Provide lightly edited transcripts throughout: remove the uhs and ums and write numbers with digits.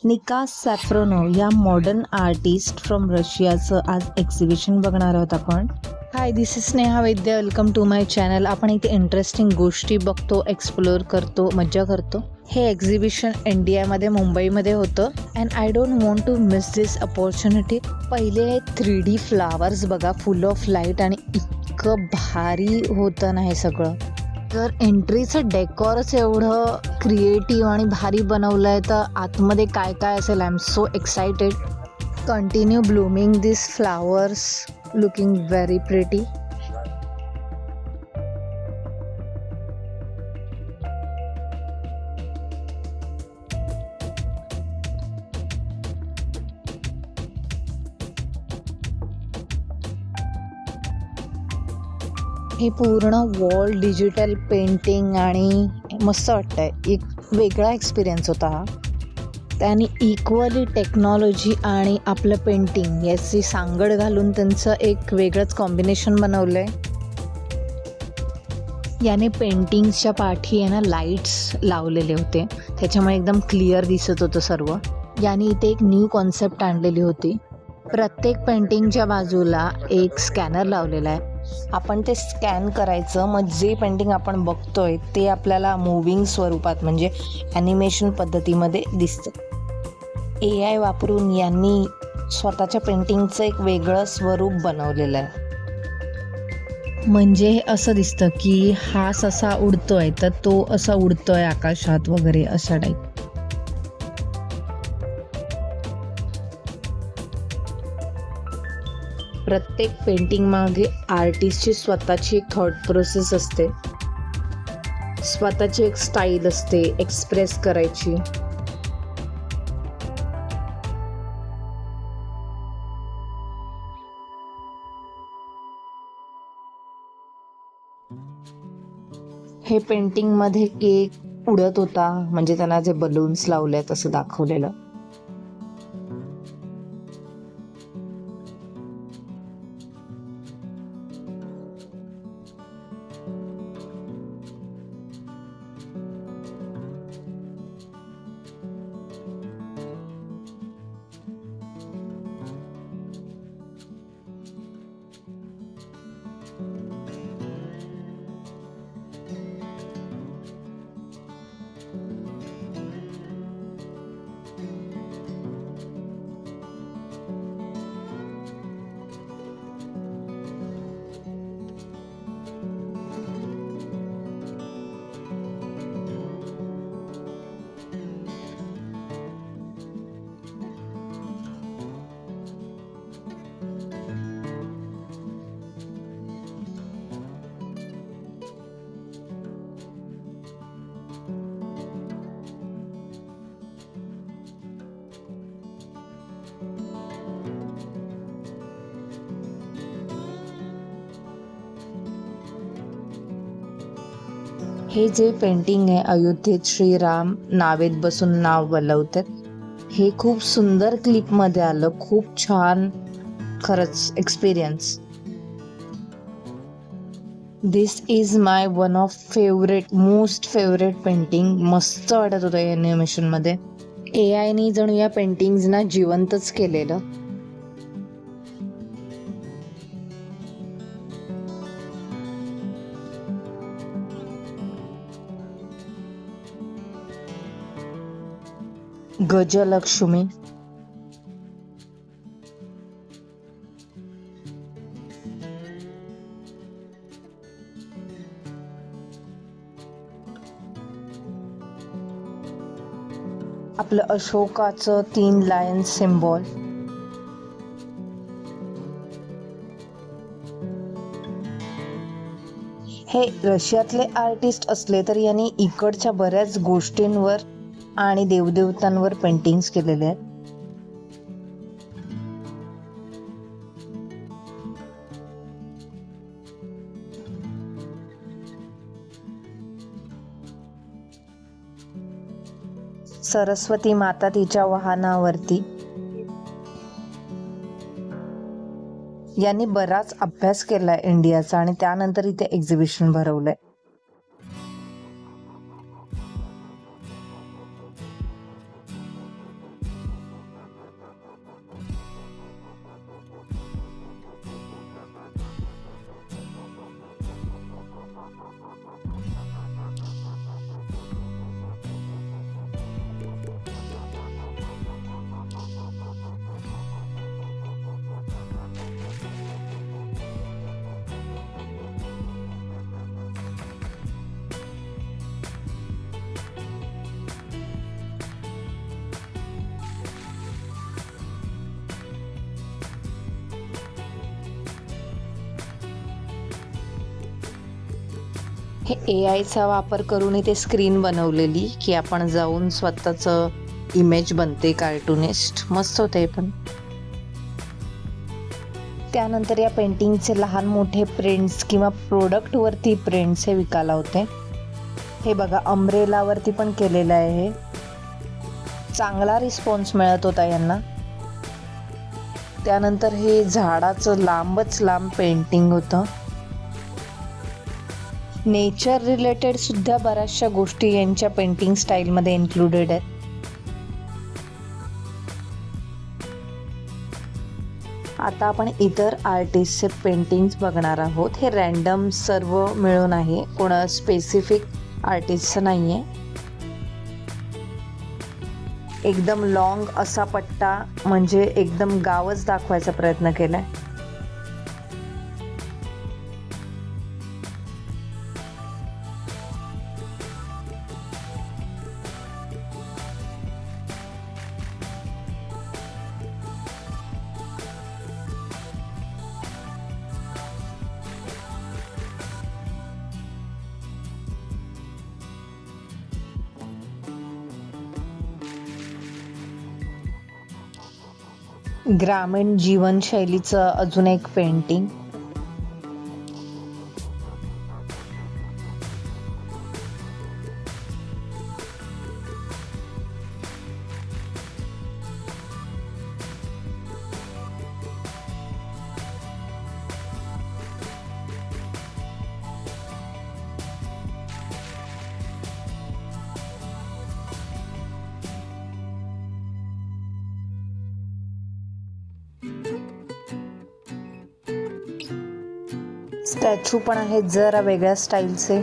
निका सॅफ्रोनोव या modern artist from रशियाचं आज एक्झिबिशन बघणार आहोत आपण. Hi, this is Sneha Vaidya. Welcome to my channel. आपण इथे इंटरेस्टिंग गोष्टी बघतो, एक्सप्लोअर करतो, मज्जा करतो. हे एक्झिबिशन इंडियामध्ये मुंबईमध्ये होतं and I don't want to miss this opportunity. पहिले 3D फ्लावर्स बघा, फुल ऑफ लाईट, आणि इतकं भारी होतं ना हे सगळं. जर एंट्रीचं डेकॉरच एवढं क्रिएटिव्ह आणि भारी बनवलं आहे तर आतमध्ये काय काय असेल. I am so excited. Continue blooming this flowers, looking very pretty. हे पूर्ण वॉल डिजिटल पेंटिंग आणि मस्त वाटतंय. एक वेगळा एक्सपिरियन्स होता हा. त्याने इक्वली टेक्नॉलॉजी आणि आपलं पेंटिंग याची सांगड घालून त्यांचं एक वेगळंच कॉम्बिनेशन बनवलं आहे. याने पेंटिंग्सच्या पाठी आहे ना लाईट्स लावलेले होते, त्याच्यामुळे एकदम क्लिअर दिसत होतं सर्व. याने इथे एक न्यू कॉन्सेप्ट आणलेली होती. प्रत्येक पेंटिंगच्या बाजूला एक स्कॅनर लावलेला आहे. आपण ते स्कॅन करायचं, मग जे पेंटिंग आपण बघतोय ते आपल्याला मूव्हिंग स्वरूपात म्हणजे ॲनिमेशन पद्धतीमध्ये दिसतं. AI वापरून यांनी स्वतःच्या पेंटिंगचं एक वेगळं स्वरूप बनवलेलं आहे. म्हणजे असं दिसतं की हा ससा उडतोय तर तो असा उडतोय आकाशात वगैरे, अशा टाईप. प्रत्येक पेंटिंग मागे आर्टिस्टची स्वतःची एक थॉट प्रोसेस असते, स्वतःची एक स्टाईल असते एक्सप्रेस करायची. हे पेंटिंग मध्ये केक उडत होता, म्हणजे त्यांना जे बलून्स लावले तसं दाखवलेलं. हे जे पेंटिंग आहे, अयोध्येत श्रीराम नावेत बसून नाव वलवतात, हे खूप सुंदर क्लिपमध्ये आलं. खूप छान खरंच experience. This is my one of favourite, most favourite painting. मस्त वाटत होतं या ॲनिमेशनमध्ये. AIने जणू या पेंटिंग्सना जिवंतच केलेलं. गजलक्ष्मी. आपलं अशोकाचं 3 लायन सिम्बॉल. हे रशियातले आर्टिस्ट असले तरी यांनी इकडच्या बऱ्याच गोष्टींवर आणि देवदेवतांवर पेंटिंग्स केलेले आहेत. सरस्वती माता तिच्या वाहनावरती. यांनी बराच अभ्यास केलाय इंडियाचा आणि त्यानंतर इथे एक्झिबिशन भरवलंय. हे AI चा वापर करून इथे स्क्रीन बनवलेली की आपण जाऊन स्वतःचं इमेज बनते कार्टूनिस्ट. मस्त होते पण. त्यानंतर या पेंटिंगचे लहान मोठे प्रिंट्स किंवा प्रोडक्टवरती प्रिंट्स हे विकायला होते. हे बघा अम्ब्रेलावरती पण केलेलं आहे. हे चांगला रिस्पॉन्स मिळत होता यांना. त्यानंतर हे झाडाचं लांबच लांब पेंटिंग होतं. नेचर रिलेटेड सुद्धा बऱ्याचशा गोष्टी यांच्या पेंटिंग स्टाईलमध्ये इन्क्लुडेड आहेत. आता आपण इतर आर्टिस्टचे पेंटिंग्स बघणार आहोत. हे रॅन्डम सर्व मिळून आहे, कोणा स्पेसिफिक आर्टिस्टचं नाही आहे. एकदम लॉंग असा पट्टा म्हणजे एकदम गावच दाखवायचा प्रयत्न केलाय. ग्रामीण जीवनशैलीचं अजून एक पेंटिंग. स्टॅच्यू पण आहेत जरा वेगळ्या स्टाईलचे.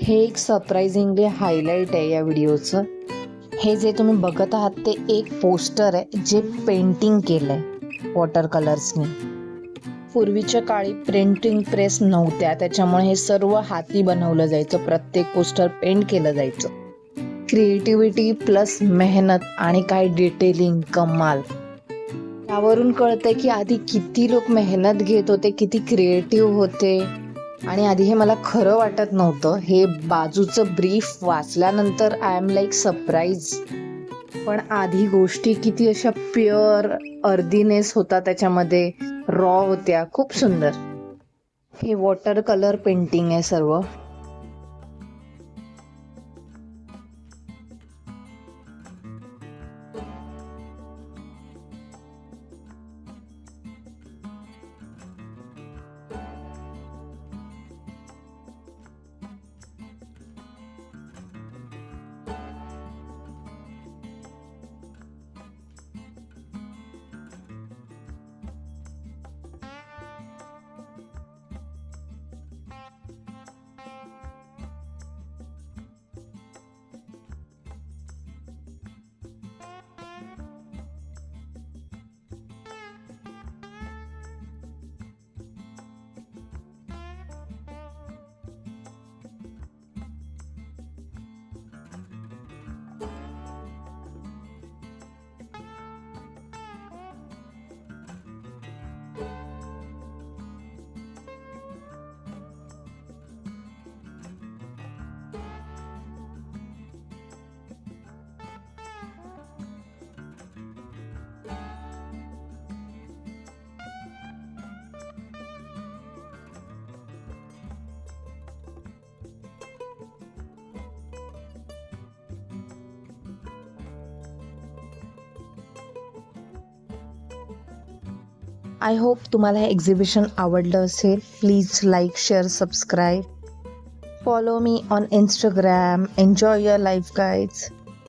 हे एक सरप्राइझिंगली हायलाईट आहे या व्हिडिओचं. हे जे तुम्ही बघत आहात ते एक पोस्टर आहे जे पेंटिंग केलं आहे वॉटर कलर्सने. पूर्वीच्या काळी प्रिंटिंग प्रेस नव्हत्या, त्याच्यामुळे हे सर्व हाती बनवलं जायचं. प्रत्येक पोस्टर पेंट केलं जायचं. क्रिएटिव्हिटी प्लस मेहनत आणि काय डिटेलिंग कमाल. यावरून कळतंय की आधी किती लोक मेहनत घेत होते, किती क्रिएटिव्ह होते. आणि आधी हे मला खरं वाटत नव्हतं. हे बाजूचं ब्रीफ वाचल्यानंतर आय एम लाईक सरप्राईज. पण आधी गोष्टी किती अशा प्युअर अर्दीनेस होता त्याच्यामध्ये, रॉ होत्या. खूप सुंदर. हे वॉटर कलर पेंटिंग आहे सर्व. आय होप तुम्हाला हे एक्झिबिशन आवडलं असेल. Please like, share, subscribe. Follow me on Instagram. Enjoy your life guys.